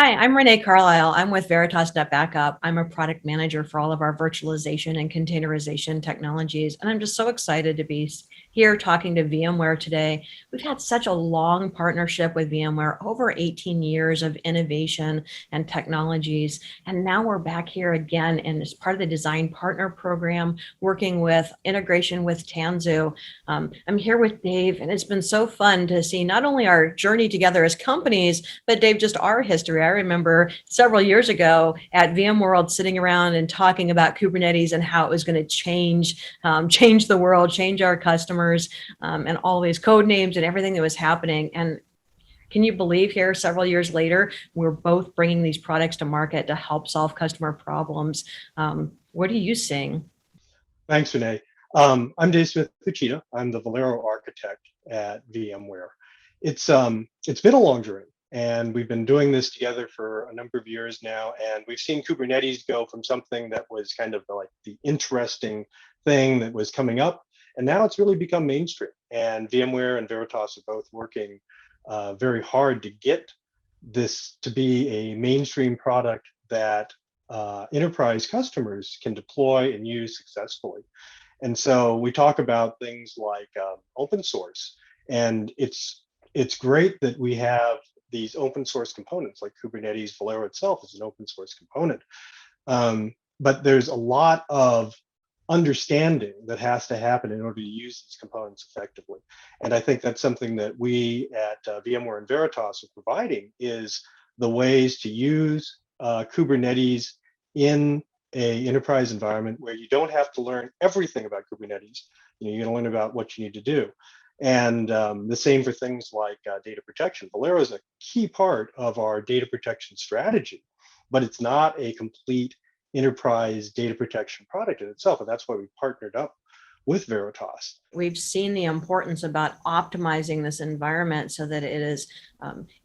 Hi, I'm Renee Carlisle. I'm with Veritas NetBackup. I'm a product manager for all of our virtualization and containerization technologies. And I'm just so excited to be here talking to VMware today. We've had such a long partnership with VMware, over 18 years of innovation and technologies. And now we're back here again and as part of the design partner program, working with integration with Tanzu. I'm here with Dave, and it's been so fun to see not only our journey together as companies, but Dave, just our history. I remember several years ago at VMworld sitting around and talking about Kubernetes and how it was going to change the world, change our customers, and all these code names and everything that was happening. And can you believe here, several years later, we're both bringing these products to market to help solve customer problems. What are you seeing? Thanks, Renee. I'm Dave Smith-Uchida. I'm the Valero architect at VMware. It's been a long journey, and we've been doing this together for a number of years now. And we've seen Kubernetes go from something that was kind of like the interesting thing that was coming up, and now it's really become mainstream. And VMware and Veritas are both working very hard to get this to be a mainstream product that enterprise customers can deploy and use successfully. And so we talk about things like open source, and it's great that we have these open source components like Kubernetes. Valero itself is an open source component, but there's a lot of understanding that has to happen in order to use these components effectively. And I think that's something that we at VMware and Veritas are providing is the ways to use Kubernetes in a enterprise environment where you don't have to learn everything about Kubernetes. You're going to learn about what you need to do. And the same for things like data protection. Valero is a key part of our data protection strategy, but it's not a complete enterprise data protection product in itself. And that's why we partnered up with Veritas. We've seen the importance about optimizing this environment so that it is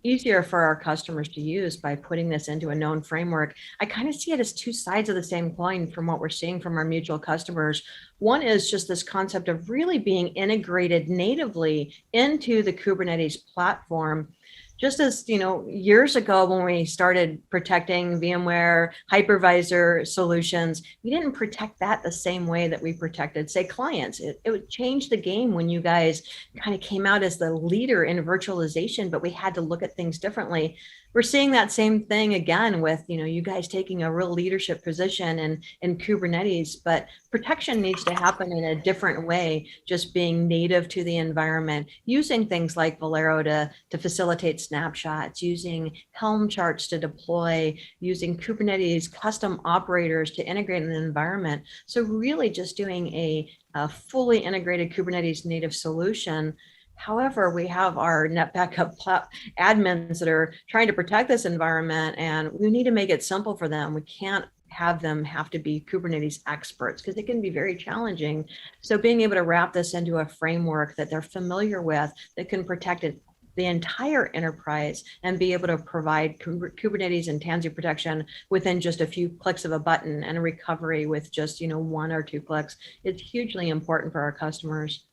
easier for our customers to use by putting this into a known framework. I kind of see it as two sides of the same coin from what we're seeing from our mutual customers. One is just this concept of really being integrated natively into the Kubernetes platform. Just as, years ago when we started protecting VMware hypervisor solutions, we didn't protect that the same way that we protected, say, clients. It would change the game when you guys kind of came out as the leader in virtualization, but we had to look at things differently. We're seeing that same thing again with, you guys taking a real leadership position in Kubernetes, but protection needs to happen in a different way, just being native to the environment, using things like Valero to facilitate snapshots, using Helm charts to deploy, using Kubernetes custom operators to integrate in the environment. So really just doing a fully integrated Kubernetes native solution. However, we have our NetBackup admins that are trying to protect this environment, and we need to make it simple for them. We can't have them have to be Kubernetes experts because it can be very challenging. So being able to wrap this into a framework that they're familiar with that can protect it, the entire enterprise, and be able to provide Kubernetes and Tanzu protection within just a few clicks of a button and a recovery with just, one or two clicks, it's hugely important for our customers.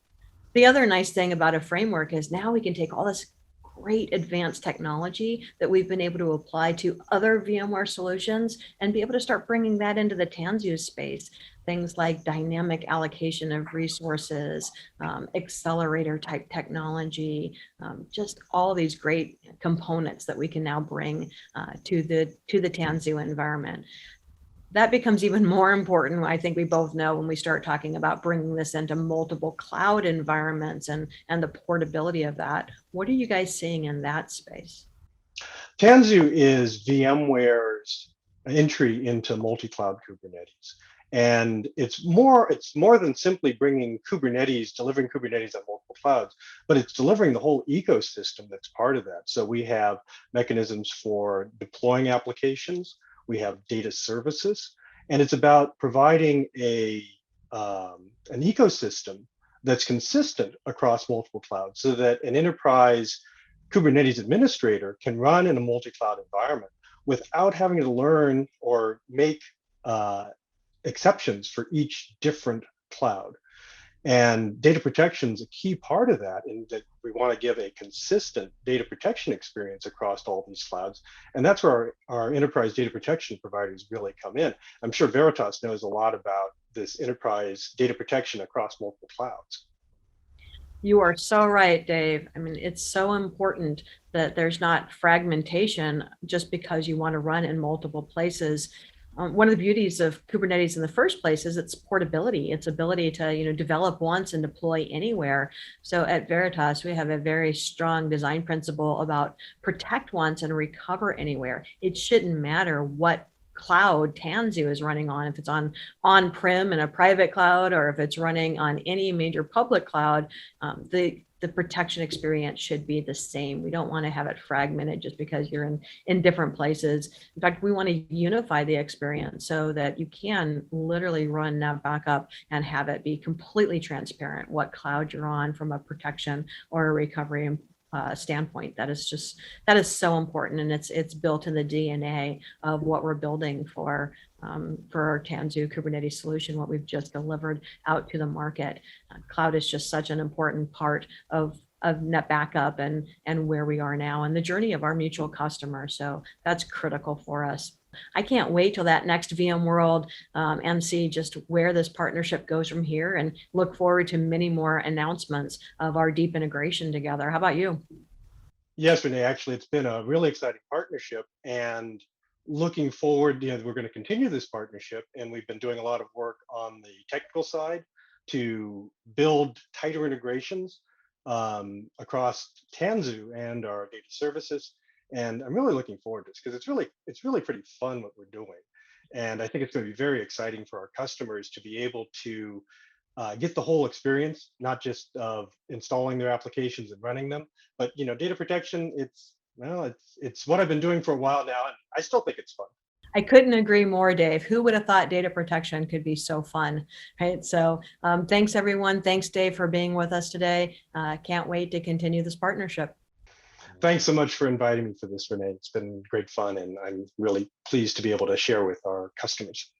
The other nice thing about a framework is now we can take all this great advanced technology that we've been able to apply to other VMware solutions and be able to start bringing that into the Tanzu space. Things like dynamic allocation of resources, accelerator type technology, just all these great components that we can now bring to the Tanzu environment. That becomes even more important, I think we both know, when we start talking about bringing this into multiple cloud environments and the portability of that. What are you guys seeing in that space? Tanzu is VMware's entry into multi-cloud Kubernetes. And it's more than simply bringing Kubernetes, delivering Kubernetes on multiple clouds, but it's delivering the whole ecosystem that's part of that. So we have mechanisms for deploying applications, we have data services, and it's about providing an ecosystem that's consistent across multiple clouds so that an enterprise Kubernetes administrator can run in a multi-cloud environment without having to learn or make exceptions for each different cloud. And data protection is a key part of that, in that we want to give a consistent data protection experience across all these clouds. And that's where our enterprise data protection providers really come in. I'm sure Veritas knows a lot about this enterprise data protection across multiple clouds. You are so right, Dave. I mean, it's so important that there's not fragmentation just because you want to run in multiple places. One of the beauties of Kubernetes in the first place is its portability, its ability to, develop once and deploy anywhere. So at Veritas, we have a very strong design principle about protect once and recover anywhere. It shouldn't matter what cloud Tanzu is running on, if it's on-prem in a private cloud, or if it's running on any major public cloud, the protection experience should be the same. We don't want to have it fragmented just because you're in different places. In fact, we want to unify the experience so that you can literally run NetBackup and have it be completely transparent what cloud you're on from a protection or a recovery standpoint. That is so important, and it's built in the DNA of what we're building for our Tanzu Kubernetes solution, what we've just delivered out to the market. Cloud is just such an important part of NetBackup and where we are now and the journey of our mutual customer. So that's critical for us. I can't wait till that next VMworld and see just where this partnership goes from here, and look forward to many more announcements of our deep integration together. How about you? Yes, Renee, actually, it's been a really exciting partnership, and looking forward, we're going to continue this partnership, and we've been doing a lot of work on the technical side to build tighter integrations across Tanzu and our data services. And I'm really looking forward to this because it's really pretty fun what we're doing. And I think it's going to be very exciting for our customers to be able to get the whole experience, not just of installing their applications and running them, but data protection. It's what I've been doing for a while now, and I still think it's fun. I couldn't agree more, Dave. Who would have thought data protection could be so fun, right? So thanks, everyone. Thanks, Dave, for being with us today. Can't wait to continue this partnership. Thanks so much for inviting me for this, Renee. It's been great fun, and I'm really pleased to be able to share with our customers.